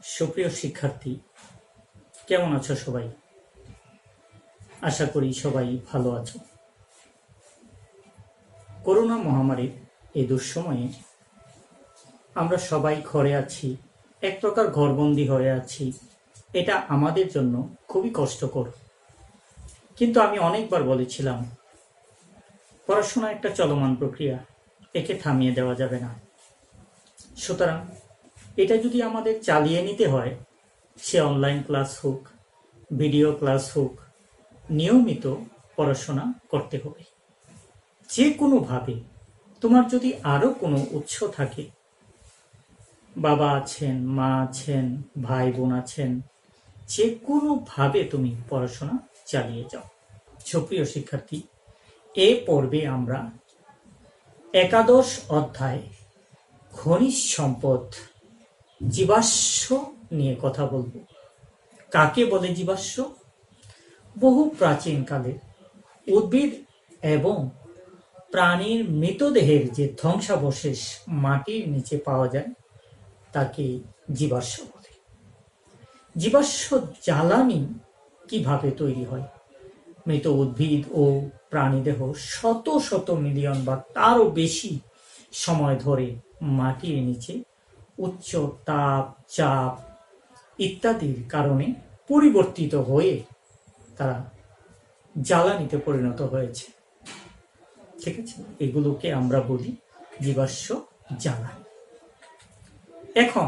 সুপ্রিয় শিক্ষার্থী, কেমন আছো সবাই? আশা করি সবাই ভালো আছো। করোনা মহামারীর এই দুঃসময়ে আমরা সবাই ঘরে আছি, এক প্রকার ঘরবন্দি হয়ে আছি। এটা আমাদের জন্য খুবই কষ্টকর, কিন্তু আমি অনেকবার বলেছিলাম পড়াশোনা একটা চলমান প্রক্রিয়া, একে থামিয়ে দেওয়া যাবে না। সুতরাং এটা যদি আমাদের চালিয়ে নিতে হয়, সে অনলাইন ক্লাস হোক, ভিডিও ক্লাস হোক, নিয়মিত পড়াশোনা করতে হবে। যে কোনোভাবে তোমার যদি আরও কোনো উৎস থাকে, বাবা আছেন, মা আছেন, ভাই বোন আছেন, যে কোনোভাবে তুমি পড়াশোনা চালিয়ে যাও। সুপ্রিয় শিক্ষার্থী, এ পর্বে আমরা একাদশ অধ্যায় খনিজ সম্পদ জীবাশ্ম নিয়ে কথা বলবো। কাকে বলে জীবাশ্ম? বহু প্রাচীনকালে উদ্ভিদ এবং প্রাণীর মৃতদেহের যে ধ্বংসাবশেষ মাটির নিচে পাওয়া যায় তাকে জীবাশ্ম বলে। জীবাশ্ম জ্বালানি কিভাবে তৈরি হয়? মৃত উদ্ভিদ ও প্রাণীদেহ শত শত মিলিয়ন বা তারও বেশি সময় ধরে মাটির নিচে উচ্চ তাপ, চাপ ইত্যাদির কারণে পরিবর্তিত হয়ে তারা জ্বালানিতে পরিণত হয়েছে। ঠিক আছে, এগুলোকে আমরা বলি জীবাশ্ম জ্বালানি। এখন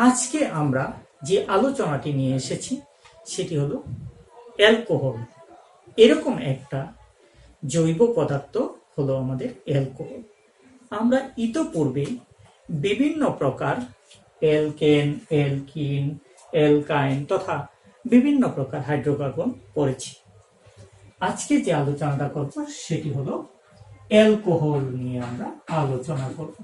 আজকে আমরা যে আলোচনাটি নিয়ে এসেছি সেটি হলো অ্যালকোহল। এরকম একটা জৈব পদার্থ হলো আমাদের অ্যালকোহল। আমরা ইতোপূর্বে বিভিন্ন প্রকার অ্যালকেন, অ্যালকিন, অ্যালকাইন তথা বিভিন্ন প্রকার হাইড্রোকার্বন পড়েছি। আজকে যে আলোচনাটা করব সেটি হলো অ্যালকোহল নিয়ে আমরা আলোচনা করব।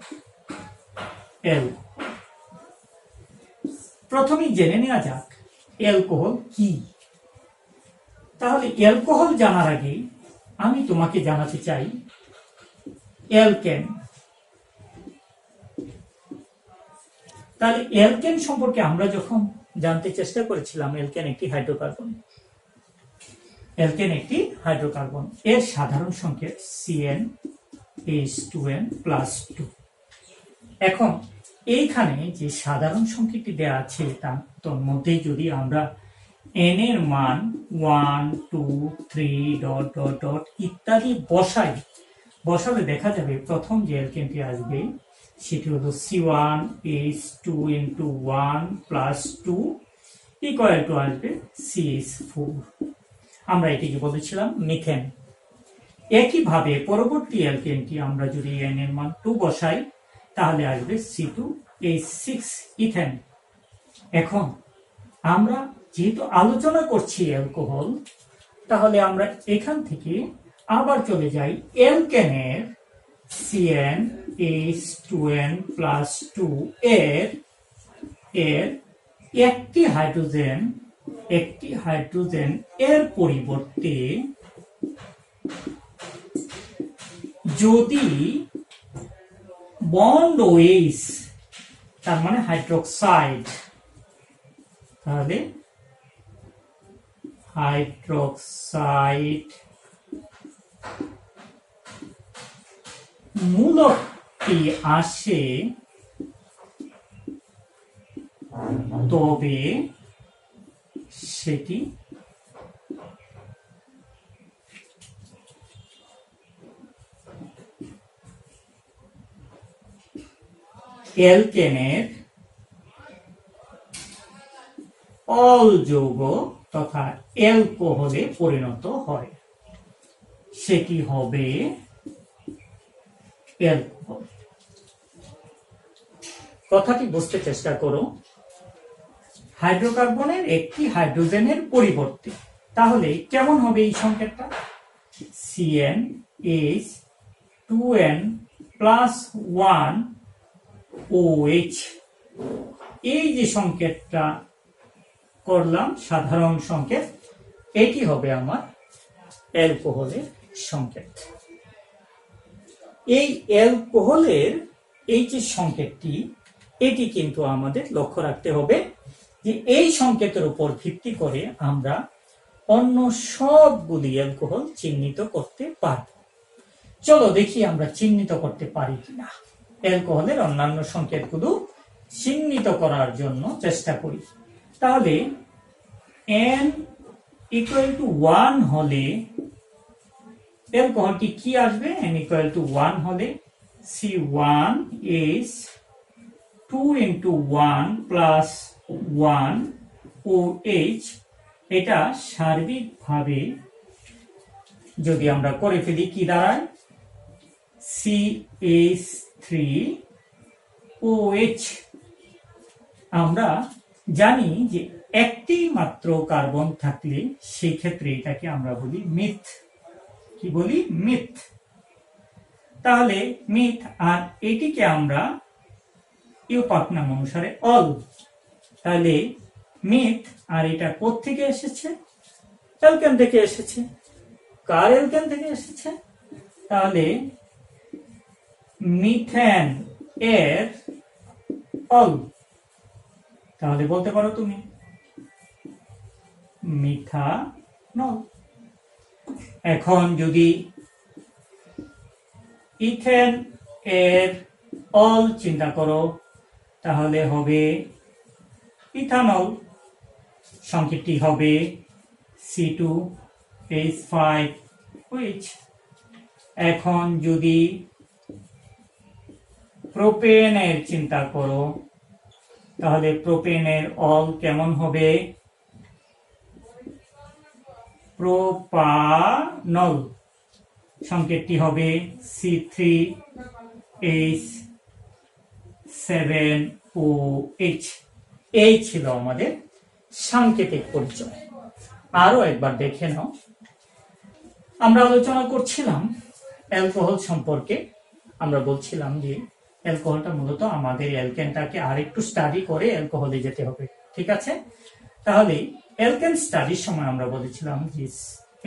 প্রথমেই জেনে নেওয়া যাক অ্যালকোহল কি। তাহলে অ্যালকোহল জানার আগে আমি তোমাকে জানাতে চাই অ্যালকেন। তাহলে অ্যালকেন সম্পর্কে আমরা যখন জানতে চেষ্টা করেছিলাম, অ্যালকেন একটি হাইড্রোকার্বন। অ্যালকেন একটি হাইড্রোকার্বন, এর সাধারণ সংকেত CnH2n+2। এখন এইখানে যে সাধারণ সংকেতটি দেওয়া আছে তার মধ্যে যদি আমরা n এর মান 1, 2, 3 ... ইত্যাদি বসালে দেখা যাবে প্রথম যে অ্যালকেনটি আসবে সেটি হলো C1H2 + 1 + 2 আসবে CH4। আমরা এটিকে বলেছিলাম মিথেন। একইভাবে পরবর্তী অ্যালকেনটি আমরা যদি n এর মান 2 বসাই তাহলে আসবে C2H6 ইথেন। এখন আমরা যেহেতু আলোচনা করছি অ্যালকোহল, তাহলে আমরা এখান থেকে আবার চলে যাই অ্যালকেনের CnH2n+2 এর একটি হাইড্রোজেন এর পরিবর্তে যদি বন্ড OH, তার মানে হাইড্রোক্সাইড, তাহলে হাইড্রোক্সাইড মূলকটি আসে, তবে সেটি অ্যালকেনের অল যৌগ তথা অ্যালকোহলে পরিণত হয়, সেটি হবে অ্যালকোহল। কথাটি বুঝতে চেষ্টা করো। হাইড্রোকার্বনের একটি হাইড্রোজেনের পরিবর্তে তাহলে কেমন হবে এই সংকেতটা? CnH2n+1 OH। এই যে সংকেতটা করলাম সাধারণ সংকেত, এটি হবে আমার অ্যালকোহলের সংকেত। এই অ্যালকোহলের এই যে সংকেতটি, এটি কিন্তু আমাদের লক্ষ্য রাখতে হবে যে এই সংকেতের উপর ভিত্তি করে আমরা অন্য সবগুলি অ্যালকোহল চিহ্নিত করতে পারব। চলো দেখি আমরা চিহ্নিত করতে পারি কিনা। অ্যালকোহলের অন্যান্য সংকেতগুলো চিহ্নিত করার জন্য চেষ্টা করি। তাহলে n = 1 হলে অ্যালকোহলটি কি আসবে? n = 1 হলে C1 is 2 × 1 + 1 OH। এটা সার্বিকভাবে যদি আমরা করে ফেলি কি দাঁড়ায়? CH3OH। আমরা জানি যে একটি মাত্র কার্বন থাকলে সেই ক্ষেত্রে এটাকে আমরা বলি মিথ। কি বলি? মিথ। তাহলে মিথ, আর এটিকে আমরা ইউপাক নাম অনুসারে অল। তাহলে মিথ, আর এটা কোত্থেকে এসেছে? অ্যালকেন থেকে এসেছে। কার অ্যালকেন থেকে এসেছে? তাহলে মিথেন এর অল। তাহলে বলতে পারো তুমি মিথানল। এখন যদি ইথেন এর অল চিন্তা করো তাহলে হবে ইথানল। সংকেতটি হবে C2H5OH। এখন যদি প্রোপেনের চিন্তা করো তাহলে প্রোপেনের অল কেমন হবে? প্রোপানল। সংকেতটি হবে C3H7OH। এই ছিল আমাদের সাংকেতিক পরিচয়। আরো একবার দেখে নাও। আমরা আলোচনা করছিলাম অ্যালকোহল সম্পর্কে। আমরা বলছিলাম যে অ্যালকোহলটা মূলত আমাদের অ্যালকেনটাকে আরেকটু স্টাডি করে অ্যালকোহলে যেতে হবে। ঠিক আছে? তাহলে অ্যালকেন স্টাডির সময় আমরা বলেছিলাম যে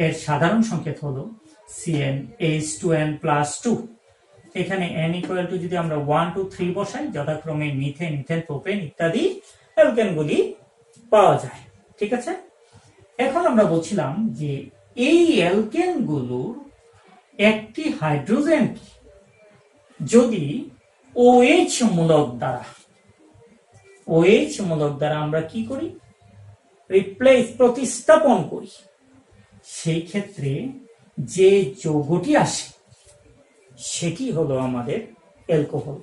এর সাধারণ সংকেত হলো CnH2n+2। এখানে n = যদি আমরা 1, 2, 3 বসাই, যথাক্রমে মিথেন, ইথেন, প্রোপেন ইত্যাদি অ্যালকেনগুলি পাওয়া যায়। ঠিক আছে? এখন আমরা বলছিলাম যে এই অ্যালকেনগুলোর একটি হাইড্রোজেন যদি OH মূলক দ্বারা আমরা কি করি? প্রতিস্থাপন করি। সেই ক্ষেত্রে যে যৌগটি আসে সেটি হলো আমাদের অ্যালকোহল।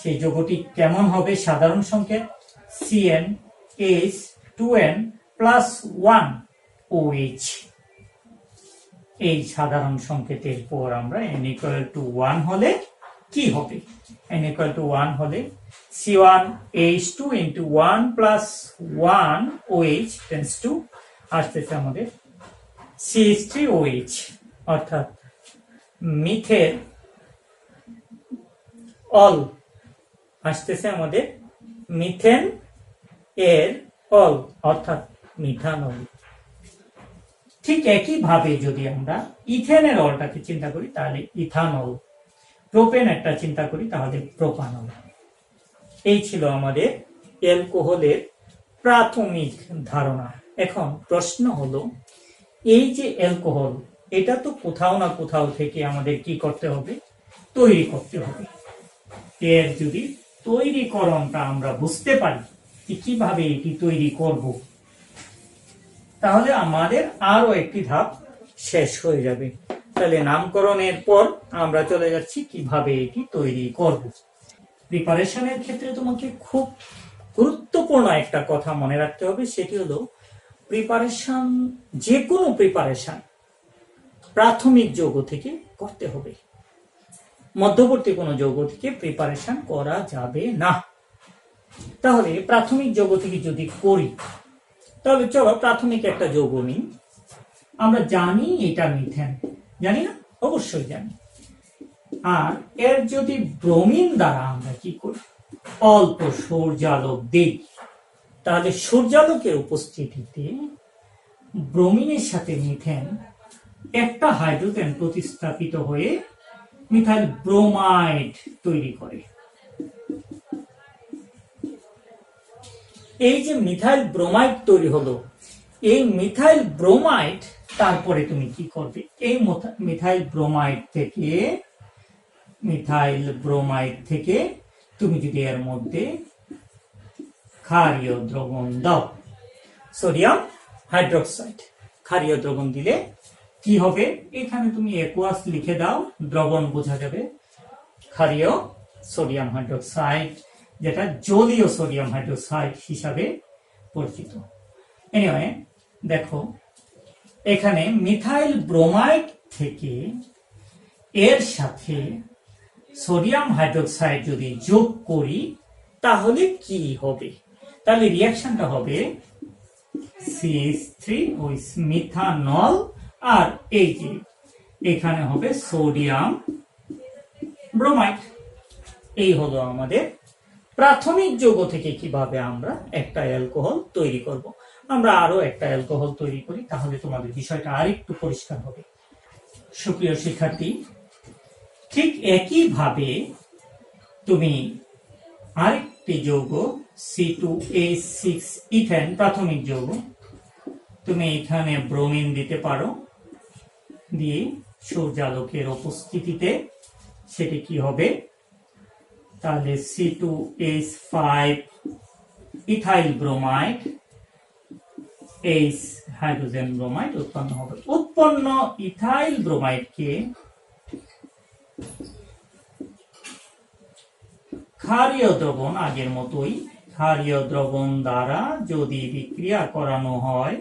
সেই যৌগটি কেমন হবে? সাধারণ সংকেত CnH2n+1OH। এই সাধারণ সংকেতের পর আমরা n = 1 হলে কি হবে? n = 1 হলে C1H2 × 1 + 1OH টেন্ডস টু আসতেছে আমাদের CH3OH, অর্থাৎ মিথেন অল আসতেছে আমাদের মিথেন এর অল, অর্থাৎ মিথানল। ঠিক একইভাবে যদি আমরা ইথেনের অলটাকে চিন্তা করি তাহলে ইথানল, প্রোপেন একটা চিন্তা করি তাহলে প্রোপানল। এই ছিল আমাদের অ্যালকোহলের প্রাথমিক ধারণা। এখন প্রশ্ন হলো, এই যে অ্যালকোহল, এটা তো কোথাও না কোথাও থেকে আমাদের কি করতে হবে? তৈরি করতে হবে। এর যদি তৈরিকরণটা আমরা বুঝতে পারি কিভাবে এটি তৈরি করব, তাহলে আমাদের আরো একটি ধাপ শেষ হয়ে যাবে। তাহলে নামকরণের পর আমরা চলে যাচ্ছি কিভাবে এটি তৈরি করব। প্রিপারেশনের ক্ষেত্রে তোমাকে খুব গুরুত্বপূর্ণ একটা কথা মনে রাখতে হবে, সেটি হলো প্রিপারেশন, যে কোনো প্রিপারেশন প্রাথমিক যৌগ থেকে করতে হবে। মধ্যবর্তী কোনো যৌগ থেকে প্রিপারেশন করা যাবে না। তাহলে প্রাথমিক যৌগ থেকে যদি করি, তাহলে চলো প্রাথমিক একটা যৌগ নিই। আমরা জানি এটা মিথেন, জানি না? অবশ্যই জানি। আর এর যদি ব্রোমিন দ্বারা আমরা কি করি? অল্প সূর্যালোক দিই, তাহলে সূর্যালোকের উপস্থিতিতে ব্রোমিনের সাথে মিথেন একটা হাইড্রোজেন প্রতিস্থাপিত হয়ে মিথাইল ব্রোমাইড তৈরি করে। এই যে মিথাইল ব্রোমাইড তৈরি হলো, এই মিথাইল ব্রোমাইড তারপরে তুমি কি করবে, এই মিথাইল ব্রোমাইড থেকে তুমি যদি এর মধ্যে ক্ষারীয় দ্রবণ দাও, সোডিয়াম হাইড্রোক্সাইড, ক্ষারীয় দ্রবণ দিলে কি হবে, এখানে তুমি অ্যাকুয়াস লিখে দাও, দ্রবণ বোঝা যাবে, ক্ষারীয় সোডিয়াম হাইড্রোক্সাইড, যেটা জলীয় সোডিয়াম হাইড্রোক্সাইড হিসাবে পরিচিত। এনিওয়ে দেখো, এখানে মিথাইল ব্রোমাইড থেকে এর সাথে সোডিয়াম হাইড্রোক্সাইড যদি যোগ করি তাহলে কি হবে, তাহলে রিঅ্যাকশনটা হবে CH3 ওই মিথানল, আর এই যে এখানে হবে সোডিয়াম ব্রোমাইড। এই হলো আমাদের প্রাথমিক যৌগ থেকে কিভাবে আমরা একটা অ্যালকোহল তৈরি করব। আমরা আরো একটা অ্যালকোহল তৈরি করি, তাহলে তোমাদের বিষয়টা আরেকটু পরিষ্কার হবে। সুপ্রিয় শিক্ষার্থী, ঠিক একইভাবে তুমি আরেকটি যৌগ C2H6 ইথেন, প্রাথমিক যৌগ, তুমি এখানে ব্রোমিন দিতে পারো, দিয়ে সূর্যালোকের উপস্থিতিতে সেটি কি হবে, তাহলে C2H5 ethyl bromide, H hydrogen bromide উৎপন্ন হবে। উৎপন্ন ইথাইল ব্রোমাইডকে ক্ষারীয় দ্রবণ, আগের মতোই ক্ষারীয় দ্রবণ দ্বারা যদি বিক্রিয়া করানো হয়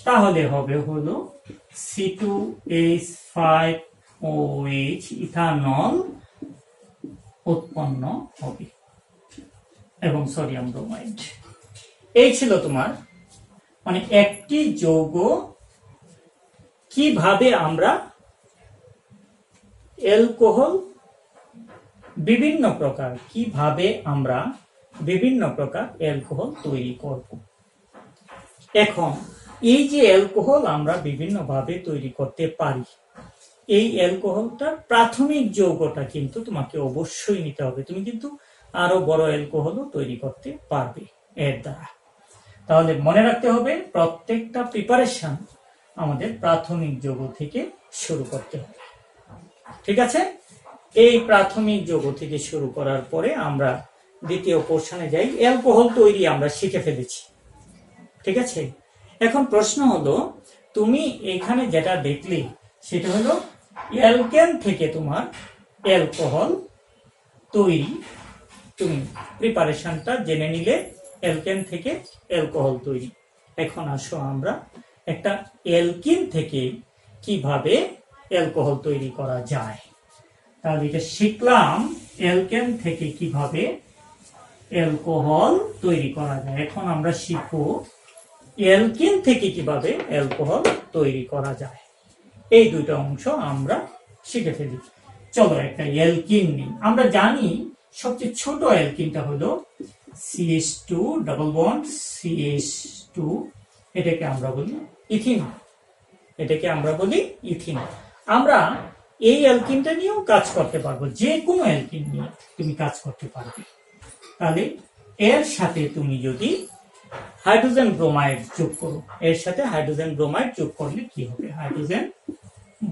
তাহলে হবে হলো C2H5OH ইথানল উৎপন্ন হবে এবং সোডিয়াম ব্রোমাইড। এই ছিল তোমার মানে একটি যৌগ কিভাবে আমরা অ্যালকোহল বিভিন্ন প্রকার অ্যালকোহল তৈরি করব। এখন এই যে অ্যালকোহল আমরা বিভিন্ন ভাবে তৈরি করতে পারি, এই অ্যালকোহলটার প্রাথমিক যৌগটা কিন্তু তোমাকে অবশ্যই নিতে হবে। তুমি কিন্তু আরো বড় অ্যালকোহলও তৈরি করতে পারবে এর দ্বারা। তাহলে মনে রাখতে হবে, প্রত্যেকটা প্রিপারেশন আমাদের প্রাথমিক যৌগ থেকে শুরু করতে হবে। ঠিক আছে, এই প্রাথমিক যৌগ থেকে শুরু করার পরে আমরা দ্বিতীয় পোর্শনে যাই। অ্যালকোহল তৈরি আমরা শিখে ফেলেছি, ঠিক আছে। এখন প্রশ্ন হলো, তুমি এখানে যেটা দেখলে সেটা হলো অ্যালকেন থেকে তোমার অ্যালকোহল তৈরি, তুমি প্রিপারেশনটা জেনে নিলে, অ্যালকেন থেকে অ্যালকোহল তৈরি। এখন আসো আমরা একটা অ্যালকিন থেকে কিভাবে অ্যালকোহল তৈরি করা যায়। তাহলে এটা শিখলাম অ্যালকেন থেকে কিভাবে অ্যালকোহল তৈরি করা যায়। এখন আমরা শিখবো অ্যালকিন থেকে কিভাবে অ্যালকোহল তৈরি করা যায়। এই দুইটা অংশ আমরা শিখে ফেলি। চলো একটা অ্যালকিন নিই। আমরা জানি সবচেয়ে ছোট অ্যালকিনটা হলো CH2 ডাবল বন্ড CH2, এটাকে আমরা বলি ইথিন। আমরা এই অ্যালকিনটা নিয়েও কাজ করতে পারবো, যে কোনো অ্যালকিন নিয়ে তুমি কাজ করতে পারবে। তাহলে এর সাথে তুমি যদি হাইড্রোজেন ব্রোমাইড যোগ করো, এর সাথে হাইড্রোজেন ব্রোমাইড যোগ করলে কি হবে, হাইড্রোজেন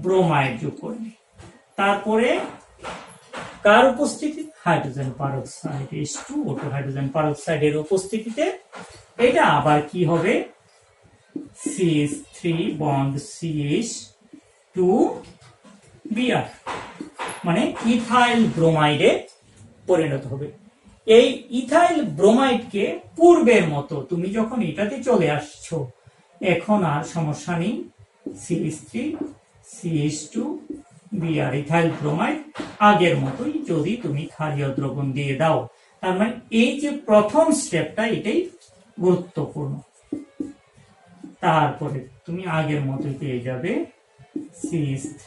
ব্রোমাইড যোগ করলে তারপরে কার উপস্থিতি, হাইড্রোজেন পারক্সাইড H2O2 হাইড্রোজেন পারক্সাইডের উপস্থিতিতে এটা আবার কি হবে, CH3 বন্ড CH2 Br, মানে ইথাইল ব্রোমাইডে পরিণত হবে। এই ইথাইল ব্রোমাইডকে পূর্বের মতো তুমি যখন এটাতে চলে আসছো, এখন আর সমস্যা নেই, CH3 CH2 Br ethyl bromide আগের মতোই যদি তুমি ক্ষারীয় দ্রবণ দিয়ে দাও। তার মানে এই যে প্রথম স্টেপটা, এটাই গুরুত্বপূর্ণ। তারপরে তুমি আগের মতোই পেয়ে যাবে CH3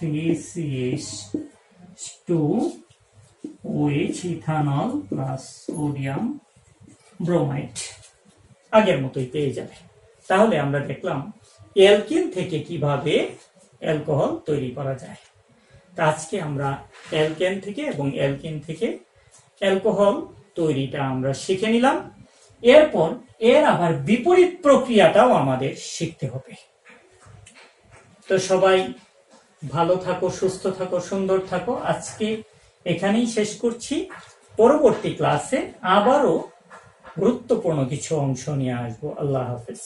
CH2 OH ethanol plus sodium bromide, আগের মতোই পেয়ে যাবে। তাহলে আমরা দেখলাম অ্যালকিন থেকে কিভাবে অ্যালকোহল তৈরি করা যায়। তা আজকে আমরা অ্যালকেন থেকে এবং অ্যালকিন থেকে অ্যালকোহল তৈরিটা আমরা শিখে নিলাম। এরপর এর আবার বিপরীত প্রক্রিয়াটাও আমাদের শিখতে হবে। তো সবাই ভালো থাকো, সুস্থ থাকো, সুন্দর থাকো। আজকে এখানেই শেষ করছি। পরবর্তী ক্লাসে আবারও গুরুত্বপূর্ণ কিছু অংশ নিয়ে আসবো। আল্লাহ হাফেজ।